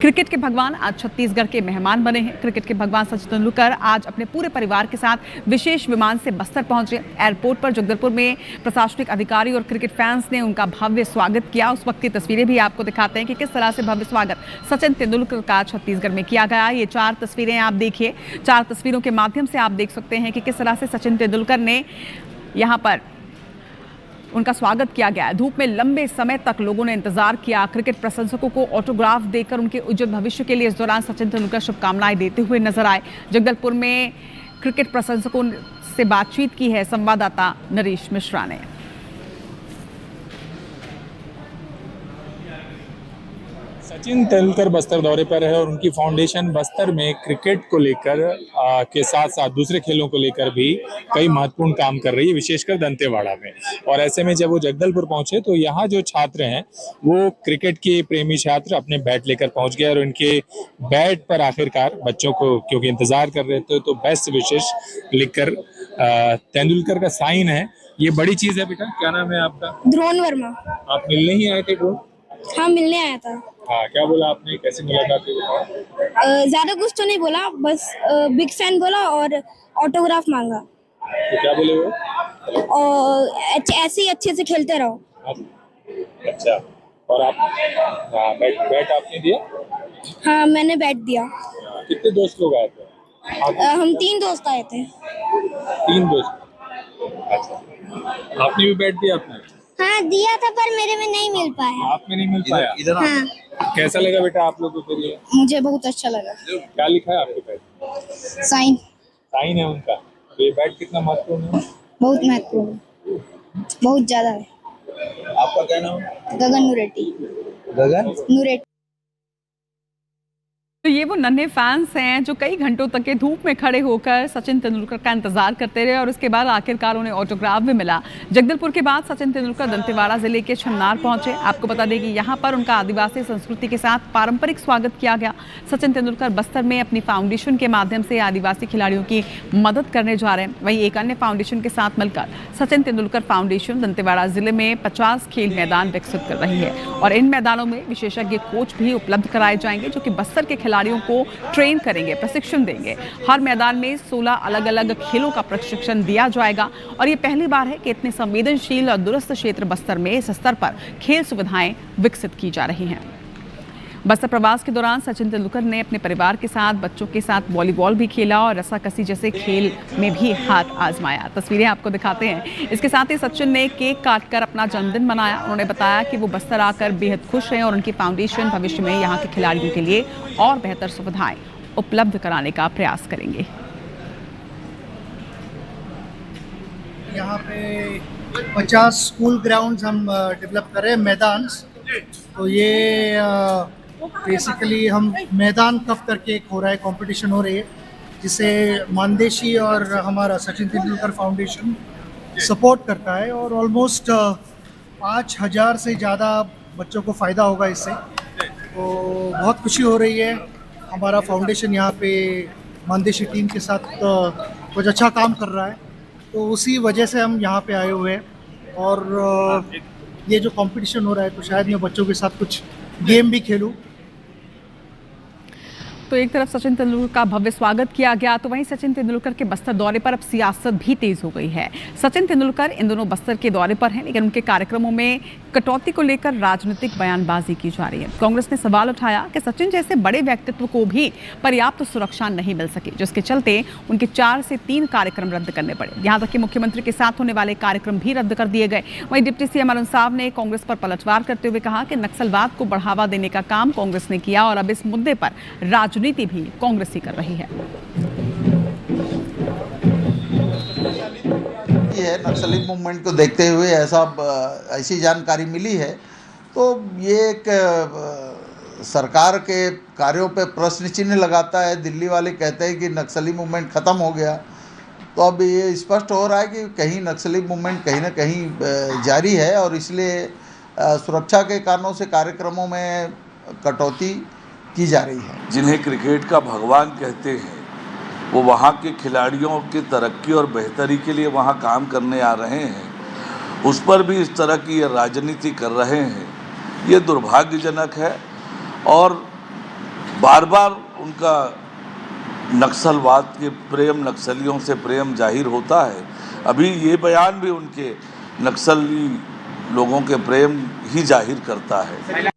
Cricket के भगवान आज छत्तीसगढ़ के मेहमान बने हैं। क्रिकेट के भगवान सचिन तेंदुलकर आज अपने पूरे परिवार के साथ विशेष विमान से बस्तर पहुंचे। एयरपोर्ट पर जगदलपुर में प्रशासनिक अधिकारी और क्रिकेट फैंस ने उनका भव्य स्वागत किया। उस वक्त की तस्वीरें भी आपको दिखाते हैं कि किस तरह से भव्य स्वागत सचिन तेंदुलकर का छत्तीसगढ़ में किया गया। ये 4 तस्वीरें आप देखिए। 4 तस्वीरों के माध्यम से आप देख सकते हैं कि किस तरह से सचिन तेंदुलकर ने यहाँ पर उनका स्वागत किया गया। धूप में लंबे समय तक लोगों ने इंतजार किया। क्रिकेट प्रशंसकों को ऑटोग्राफ देकर उनके उज्जवल भविष्य के लिए इस दौरान सचिन तेंदुलकर शुभकामनाएं देते हुए नजर आए। जगदलपुर में क्रिकेट प्रशंसकों से बातचीत की है संवाददाता नरेश मिश्रा ने। सचिन तेंदुलकर बस्तर दौरे पर है और उनकी फाउंडेशन बस्तर में क्रिकेट को लेकर के साथ साथ दूसरे खेलों को लेकर भी कई महत्वपूर्ण काम कर रही है, विशेषकर दंतेवाड़ा में। और ऐसे में जब वो जगदलपुर पहुंचे तो यहाँ जो छात्र हैं वो क्रिकेट के प्रेमी छात्र अपने बैट लेकर पहुंच गए और उनके बैट पर आखिरकार बच्चों को क्योंकि इंतजार कर रहे थे तो बेस्ट विशेष लिखकर तेंदुलकर का साइन है। ये बड़ी चीज है। बेटा क्या नाम है आपका? द्रोण वर्मा। आप मिलने ही आए थे? ड्रोन? हाँ, मिलने आया था। हाँ, क्या बोला आपने? कैसे मुलाकात हुई? ज्यादा कुछ तो नहीं बोला, बस बिग फैन बोला और ऑटोग्राफ मांगा। तो क्या बोले वो? और ऐसे ही अच्छे से खेलते रहो। अच्छा। और आप बैट आपने दिया? हाँ, मैंने बैट दिया। कितने दोस्त लोग आए थे? हम 3 दोस्त आए थे। 3 दोस्त। अच्छा, आपने भी बैट दिया? आपने? हाँ, दिया था पर मेरे में नहीं मिल पाया। आप में नहीं मिल पाया? हाँ। कैसा लगा बेटा आप लोगों को? फिर मुझे बहुत अच्छा लगा। क्या लिखा है आपके बैट? साइन। साइन है उनका। तो ये बैट कितना महत्वपूर्ण है? बहुत महत्वपूर्ण, बहुत ज्यादा है। आपका क्या नाम? गगन नुरेटी। गगन नुरेटी। तो ये वो नन्हे फैंस हैं जो कई घंटों तक के धूप में खड़े होकर सचिन तेंदुलकर का इंतजार करते रहे और उसके बाद आखिरकार उन्हें ऑटोग्राफ भी मिला। जगदलपुर के बाद सचिन तेंदुलकर दंतेवाड़ा जिले के छन्नार पहुंचे। आपको बता दें कि यहाँ पर उनका आदिवासी संस्कृति के साथ पारंपरिक स्वागत किया गया। सचिन तेंदुलकर बस्तर में अपनी फाउंडेशन के माध्यम से आदिवासी खिलाड़ियों की मदद करने जा रहे हैं। वहीं एक अन्य फाउंडेशन के साथ मिलकर सचिन तेंदुलकर फाउंडेशन दंतेवाड़ा जिले में 50 खेल मैदान विकसित कर रही है और इन मैदानों में विशेषज्ञ कोच भी उपलब्ध कराए जाएंगे जो कि बस्तर के खिलाड़ियों को ट्रेन करेंगे, प्रशिक्षण देंगे। हर मैदान में 16 अलग अलग खेलों का प्रशिक्षण दिया जाएगा और ये पहली बार है कि इतने संवेदनशील और दूरस्थ क्षेत्र बस्तर में इस स्तर पर खेल सुविधाएं विकसित की जा रही हैं। बस्तर प्रवास के दौरान सचिन तेंदुलकर ने अपने परिवार के साथ बच्चों के साथ वॉलीबॉल भी खेला और रस्साकसी जैसे खेल में भी हाथ आजमाया। तस्वीरें आपको दिखाते हैं। इसके साथ ही सचिन ने केक काटकर अपना जन्मदिन मनाया। उन्होंने बताया कि वो बस्तर आकर बेहद खुश हैं और उनकी फाउंडेशन भविष्य में यहाँ के खिलाड़ियों के लिए और बेहतर सुविधाएं उपलब्ध कराने का प्रयास करेंगे। यहाँ पे 50 स्कूल ग्राउंड्स हम डेवलप कर रहे हैं, मैदान। तो ये बेसिकली हम मैदान कप करके एक हो रहा है, कंपटीशन हो रही है जिसे मानदेशी और हमारा सचिन तेंदुलकर फाउंडेशन सपोर्ट करता है और ऑलमोस्ट 5000 से ज़्यादा बच्चों को फ़ायदा होगा इससे। तो बहुत खुशी हो रही है। हमारा फाउंडेशन यहाँ पे मानदेशी टीम के साथ कुछ अच्छा काम कर रहा है, तो उसी वजह से हम यहाँ पे आए हुए हैं। और ये जो कंपटीशन हो रहा है तो शायद मैं बच्चों के साथ कुछ गेम भी खेलूं। तो एक तरफ सचिन तेंदुलकर का भव्य स्वागत किया गया तो वहीं सचिन तेंदुलकर के बस्तर दौरे पर अब सियासत भी तेज हो गई है। सचिन तेंदुलकर इन दोनों बस्तर के दौरे पर हैं, लेकिन उनके कार्यक्रमों में कटौती को लेकर राजनीतिक बयानबाजी की जा रही है। कांग्रेस ने सवाल उठाया कि सचिन जैसे बड़े व्यक्तित्व को भी पर्याप्त सुरक्षा नहीं मिल सकी, जिसके चलते उनके 4 से 3 कार्यक्रम रद्द करने पड़े। यहाँ तक कि मुख्यमंत्री के साथ होने वाले कार्यक्रम भी रद्द कर दिए गए। वहीं डिप्टी सीएम अरुण साव ने कांग्रेस पर पलटवार करते हुए कहा कि नक्सलवाद को बढ़ावा देने का काम कांग्रेस ने किया और अब इस मुद्दे पर राजनीति भी कांग्रेस ही कर रही है। नक्सली मूवमेंट को देखते हुए ऐसी जानकारी मिली है, तो ये एक सरकार के कार्यों पे प्रश्न चिन्ह लगाता है। दिल्ली वाले कहते हैं कि नक्सली मूवमेंट ख़त्म हो गया, तो अब ये स्पष्ट हो रहा है कि कहीं नक्सली मूवमेंट कहीं ना कहीं जारी है और इसलिए सुरक्षा के कारणों से कार्यक्रमों में कटौती की जा रही है। जिन्हें क्रिकेट का भगवान कहते हैं वो वहाँ के खिलाड़ियों की तरक्की और बेहतरी के लिए वहाँ काम करने आ रहे हैं, उस पर भी इस तरह की राजनीति कर रहे हैं। ये दुर्भाग्यजनक है और बार बार उनका नक्सलवाद के प्रेम, नक्सलियों से प्रेम जाहिर होता है। अभी ये बयान भी उनके नक्सली लोगों के प्रेम ही जाहिर करता है।